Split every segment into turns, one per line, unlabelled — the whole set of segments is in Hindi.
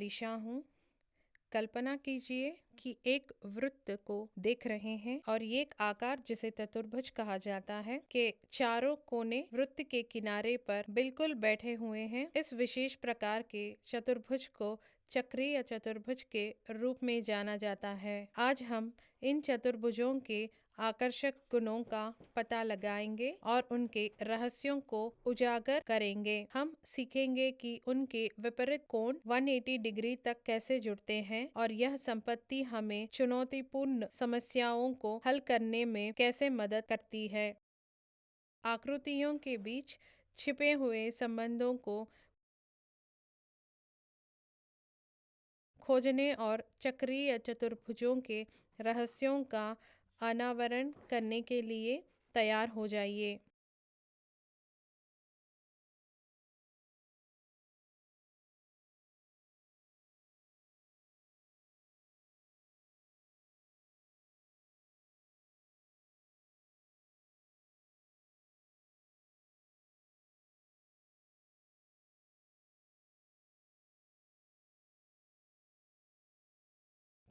दिशा हूँ। कल्पना कीजिए कि एक वृत्त को देख रहे हैं और ये एक आकार जिसे चतुर्भुज कहा जाता है के चारों कोने वृत्त के किनारे पर बिल्कुल बैठे हुए हैं। इस विशेष प्रकार के चतुर्भुज को चक्रीय चतुर्भुज के रूप में जाना जाता है। आज हम इन चतुर्भुजों के आकर्षक गुणों का पता लगाएंगे और उनके रहस्यों को उजागर करेंगे। हम सीखेंगे कि उनके विपरीत कोण 180 डिग्री तक कैसे जुड़ते हैं और यह संपत्ति हमें चुनौतीपूर्ण समस्याओं को हल करने में कैसे मदद करती है। आकृतियों के बीच छिपे हुए संबंधों को खोजने और चक्रीय चतुर्भुजों के रहस्यों का अनावरण करने के लिए तैयार हो जाइए।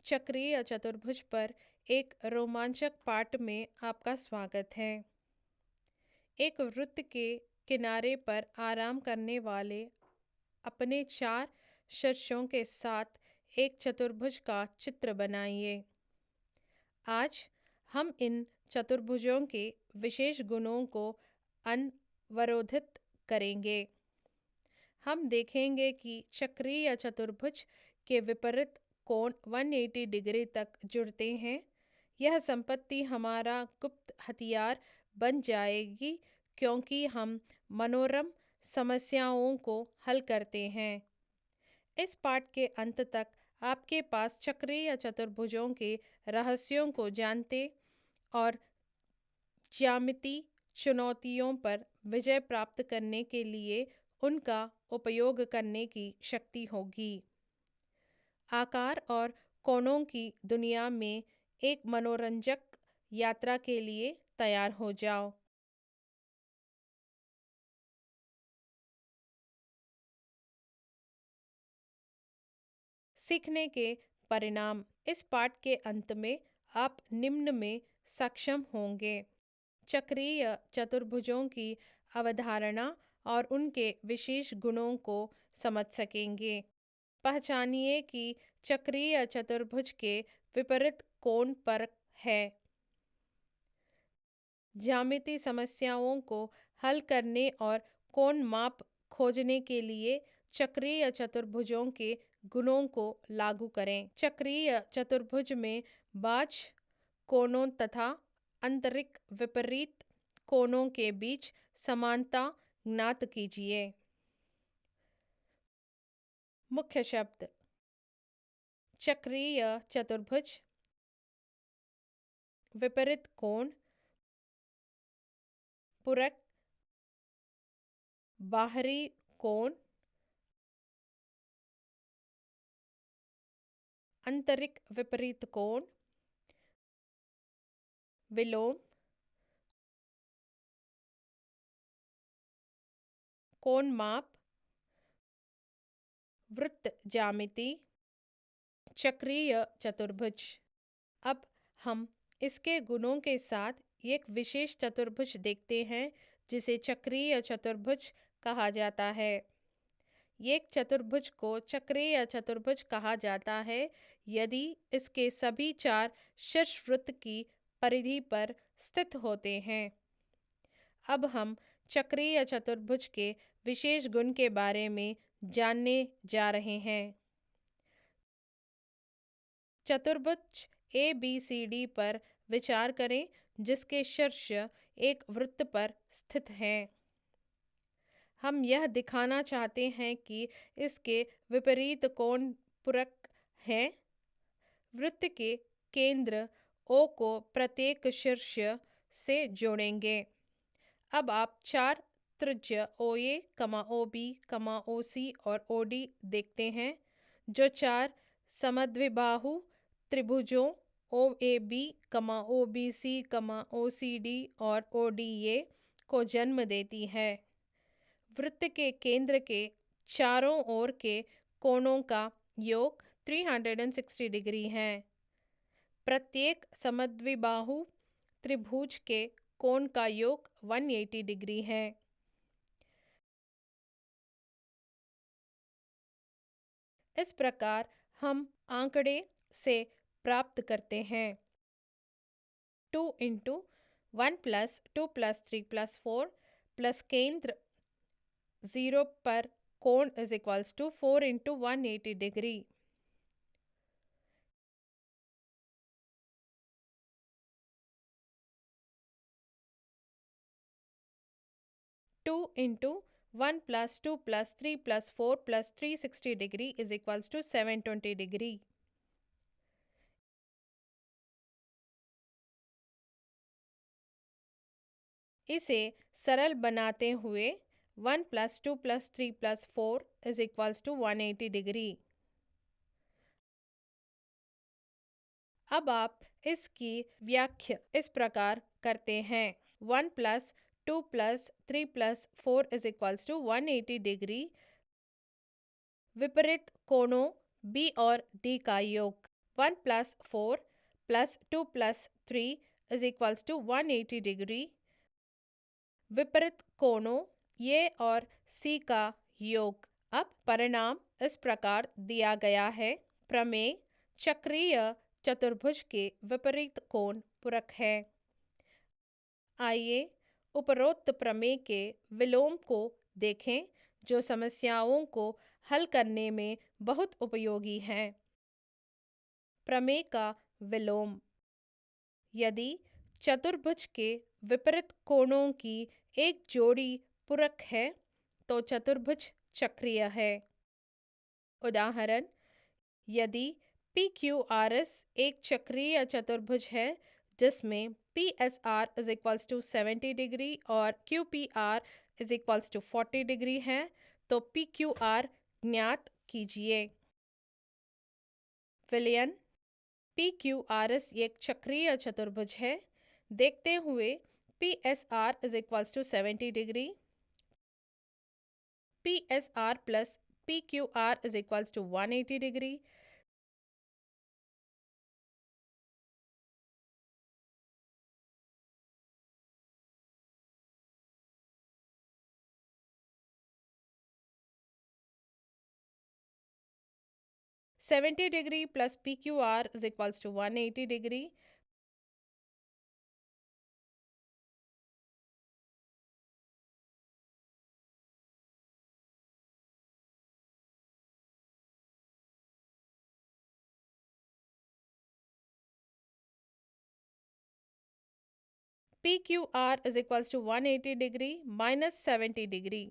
चक्रीय चतुर्भुज पर एक रोमांचक पाठ में आपका स्वागत है। एक वृत्त के किनारे पर आराम करने वाले अपने चार शीर्षों के साथ एक चतुर्भुज का चित्र बनाइए। आज हम इन चतुर्भुजों के विशेष गुणों को अनवरोधित करेंगे। हम देखेंगे कि चक्रीय चतुर्भुज के विपरीत कोण 180 डिग्री तक जुड़ते हैं। यह संपत्ति हमारा गुप्त हथियार बन जाएगी क्योंकि हम मनोरम समस्याओं को हल करते हैं। इस पाठ के अंत तक आपके पास चक्रीय चतुर्भुजों के रहस्यों को जानते और ज्यामितीय चुनौतियों पर विजय प्राप्त करने के लिए उनका उपयोग करने की शक्ति होगी। आकार और कोणों की दुनिया में एक मनोरंजक यात्रा के लिए तैयार हो जाओ। सीखने के परिणाम। इस पाठ के अंत में आप निम्न में सक्षम होंगे: चक्रीय चतुर्भुजों की अवधारणा और उनके विशेष गुणों को समझ सकेंगे। पहचानिए कि चक्रीय चतुर्भुज के विपरीत कोण पर है। ज्यामितीय समस्याओं को हल करने और कोण माप खोजने के लिए चक्रीय चतुर्भुजों के गुणों को लागू करें। चक्रीय चतुर्भुज में बाह्य कोणों तथा आंतरिक विपरीत कोणों के बीच समानता ज्ञात कीजिए। मुख्य शब्द: चक्रीय चतुर्भुज, विपरीत कोण, पूरक, बाहरी कोण, आंतरिक विपरीत कोण, विलोम, कोण माप, वृत्त ज्यामिति, चक्रीय चतुर्भुज। अब हम इसके गुणों के साथ एक विशेष चतुर्भुज देखते हैं जिसे चक्रीय चतुर्भुज कहा जाता है। एक चतुर्भुज को चक्रीय चतुर्भुज कहा जाता है यदि इसके सभी चार शीर्ष वृत्त की परिधि पर स्थित होते हैं। अब हम चक्रीय चतुर्भुज के विशेष गुण के बारे में जानने जा रहे हैं। चतुर्भुज ABCD पर विचार करें जिसके शीर्ष एक वृत्त पर स्थित हैं। हम यह दिखाना चाहते हैं कि इसके विपरीत कोण पूरक हैं। वृत्त के केंद्र O को प्रत्येक शीर्ष से जोड़ेंगे। अब आप चार त्रिज्या OA, OB, OC और OD देखते हैं जो चार समद्विबाहु त्रिभुजों OAB, OBC, OCD और ODA को जन्म देती है। वृत्त के केंद्र के चारों ओर के कोणों का योग 360 डिग्री हैं। प्रत्येक समद्विबाहु त्रिभुज के कोण का योग 180 डिग्री है। इस प्रकार हम आंकड़े से प्राप्त करते हैं 2 × 1 + 2 + 3 + 4 प्लस केंद्र 0 पर कोण is equals to 4 × 180 degree. Two into 1 + 2 + 3 + 4 + 360 degree is equals to 720 degree. इसे सरल बनाते हुए 1 + 2 + 3 + 4 इज इक्वल्स टू 180 डिग्री। अब आप इसकी व्याख्या इस प्रकार करते हैं 1 + 2 + 3 + 4 इज इक्वल्स टू 180 डिग्री विपरीत कोणों बी और डी का योग 1 + 4 + 2 + 3 इज इक्वल्स टू 180 डिग्री विपरीत कोणों ए और सी का योग। अब परिणाम इस प्रकार दिया गया है। प्रमेय चक्रीय चतुर्भुज के विपरीत कोण पूरक है। आइए उपरोक्त प्रमेय के विलोम को देखें जो समस्याओं को हल करने में बहुत उपयोगी है। प्रमेय का विलोम। यदि चतुर्भुज के विपरीत कोणों की एक जोड़ी पूरक है तो चतुर्भुज चक्रीय है। उदाहरण, यदि PQRS एक चक्रीय चतुर्भुज है जिसमें PSR is equals to 70 degree और QPR is equals to 40 degree है तो PQR ज्ञात कीजिए। विलयन PQRS एक चक्रीय चतुर्भुज है देखते हुए PSR is equals to 70 degree, PSR plus PQR is equals to 180 degree. Seventy degree plus PQR is equals to 180 degree. PQR is equals to 180 degree minus 70 degree.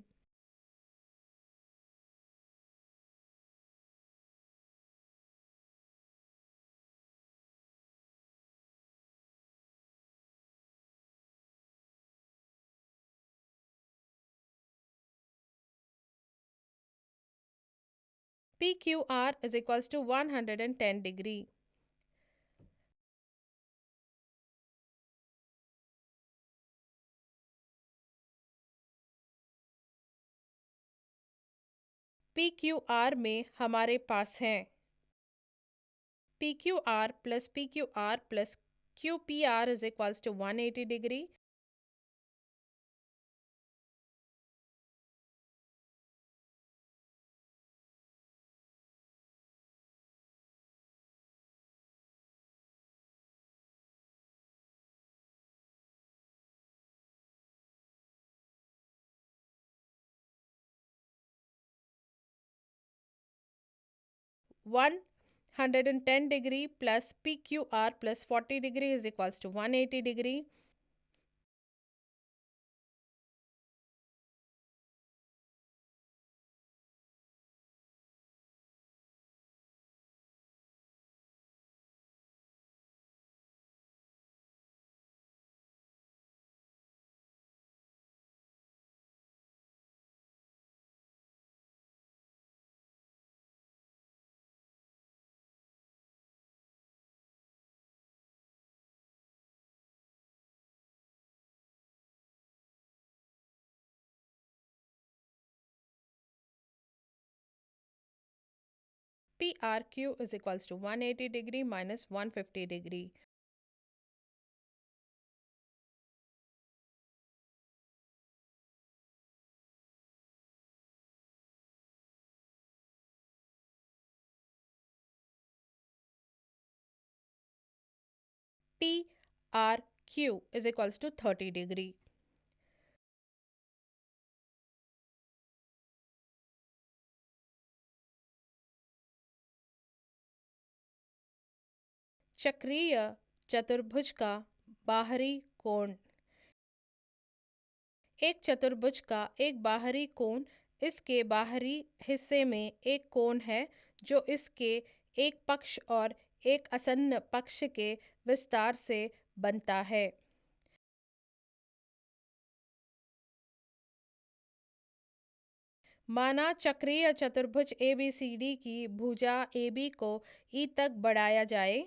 PQR is equals to 110 degree. PQR में हमारे पास है PQR plus PQR plus QPR is equals to 180 degree. One 110 degree plus PQR plus 40 degree is equals to 180 degree. PRQ is equals to 180 degree minus 150 degree. PRQ is equals to 30 degree. चक्रीय चतुर्भुज का बाहरी कोण। एक चतुर्भुज का एक बाहरी कोण इसके बाहरी हिस्से में एक कोण है जो इसके एक पक्ष और एक आसन्न पक्ष के विस्तार से बनता है। माना चक्रीय चतुर्भुज ABCD की भुजा AB को E तक बढ़ाया जाए।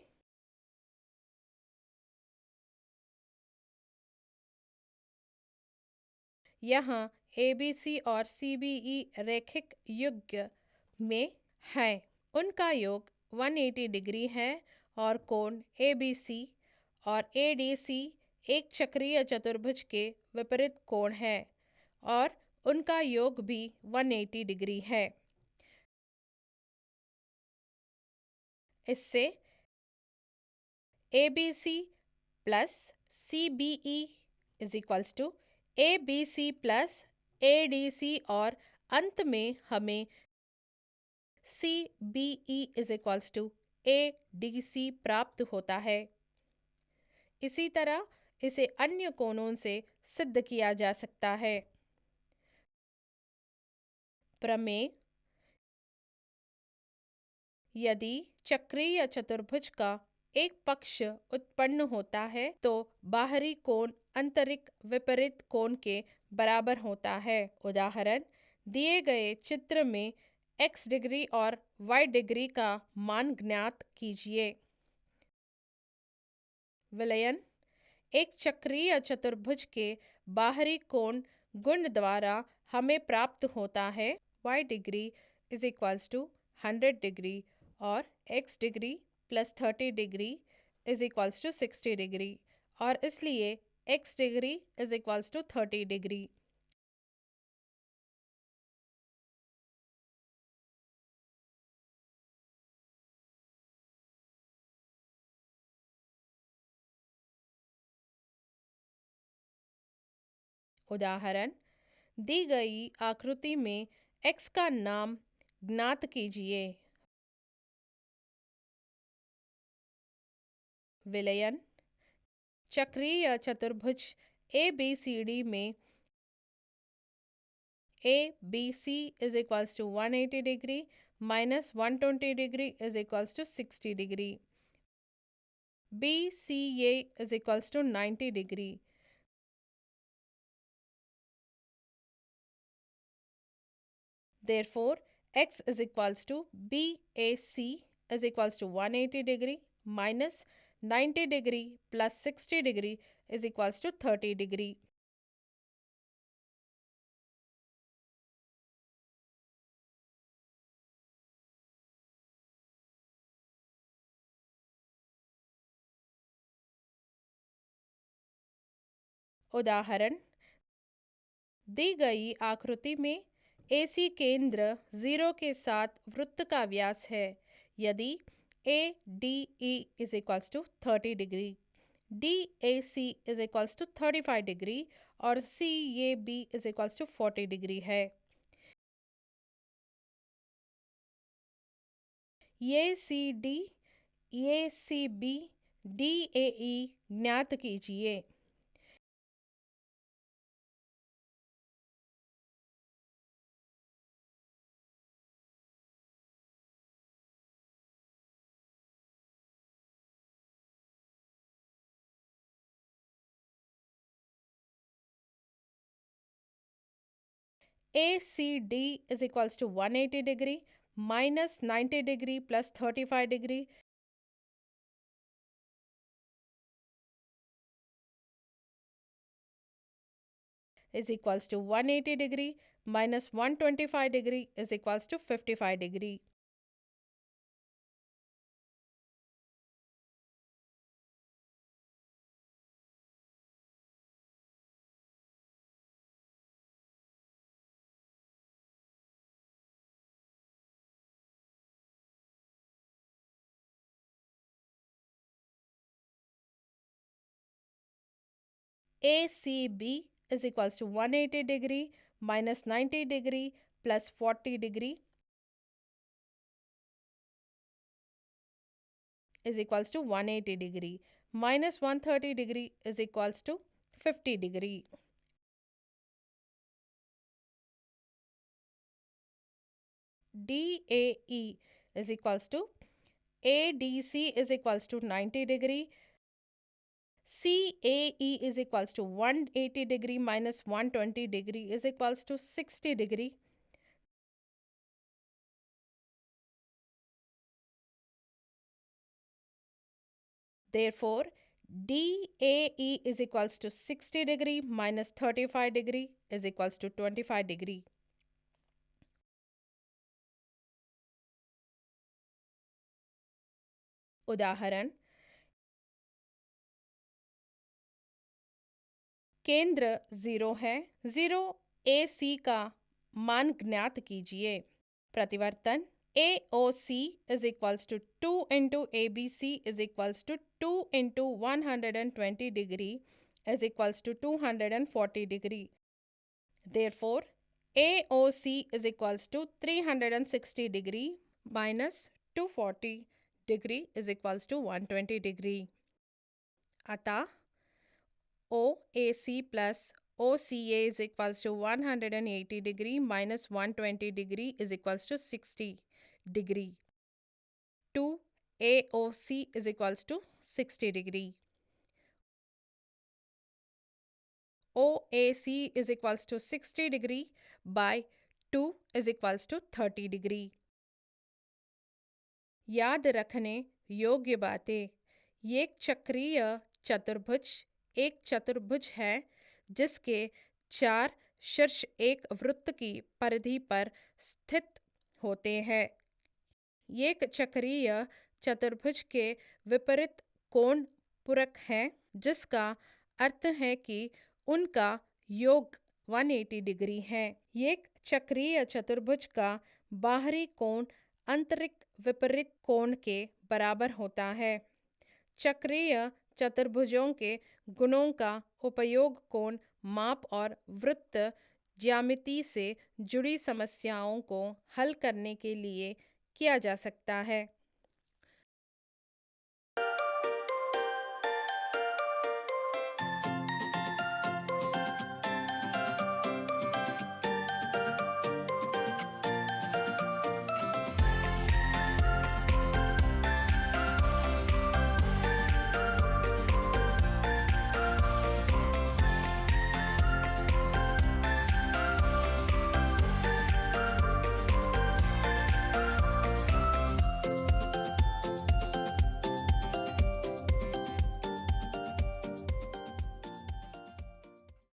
यहाँ ABC और CBE रैखिक युग्म में हैं। उनका योग 180 डिग्री है और कोण ABC और ADC एक चक्रीय चतुर्भुज के विपरीत कोण है और उनका योग भी 180 डिग्री है। इससे ABC plus CBE is equals to ABC plus ADC और अंत में हमें CBE is equals to ADC प्राप्त होता है। इसी तरह इसे अन्य कोणों से सिद्ध किया जा सकता है। प्रमेय: यदि चक्रीय चतुर्भुज का एक पक्ष उत्पन्न होता है तो बाहरी कोण आंतरिक विपरीत कोण के बराबर होता है। उदाहरण: दिए गए चित्र में x डिग्री और y डिग्री का मान ज्ञात कीजिए। विलयन: एक चक्रीय चतुर्भुज के बाहरी कोण गुण द्वारा हमें प्राप्त होता है y degree is equals to 100 degree और x degree plus 30 degree is equals to 60 degree और इसलिए x degree is equals to 30 degree. उदाहरण: दी गई आकृति में x का नाम ज्ञात कीजिए। विलयन: चक्रीय चतुर्भुज ABCD में ABC is equals to 180 degree minus 120 degree is equals to 60 degree. BCA is equals to 90 degree. Therefore, x is equals to BAC is equals to 180 degree minus 90 degree plus 60 degree is equals to 30 degree. उदाहरण: दी गई आकृति में AC केंद्र 0 के साथ वृत्त का व्यास है। यदि ADE is equals to 30 degree, DAC is equals to 35 degree और CAB is equals to 40 degree है। ये CD, ये CB, DAE ज्ञात कीजिए। ACD is equals to 180 degree minus 90 degree plus 35 degree is equals to 180 degree minus 125 degree is equals to 55 degree. ACB is equals to 180 degree minus 90 degree plus 40 degree is equals to 180 degree minus 130 degree is equals to 50 degree. DAE is equals to ADC is equals to 90 degree. CAE is equals to 180 degree minus 120 degree is equals to 60 degree. Therefore, DAE is equals to 60 degree minus 35 degree is equals to 25 degree. उदाहरण, केंद्र 0 है, 0 AC का मान ज्ञात कीजिए। प्रतिवर्तन AOC is equals to 2 into ABC is equals to 2 into 120 degree is equals to 240 degree. Therefore, AOC is equals to 360 degree minus 240 degree is equals to 120 degree. अतः OAC plus OCA is equals to 180 degree minus 120 degree is equals to 60 degree. 2 AOC is equals to 60 degree. OAC is equals to 60 degree by 2 is equals to 30 degree. याद रखने योग्य बातें, ये एक चतुर्भुज है जिसके 4 शीर्ष एक वृत्त की परिधि पर स्थित होते हैं। एक चक्रीय चतुर्भुज के विपरीत कोण पूरक है, जिसका अर्थ है कि उनका योग 180 डिग्री है। एक चक्रीय चतुर्भुज का बाहरी कोण आंतरिक विपरीत कोण के बराबर होता है। चक्रीय चतुर्भुजों के गुणों का उपयोग कोण माप और वृत्त ज्यामिति से जुड़ी समस्याओं को हल करने के लिए किया जा सकता है।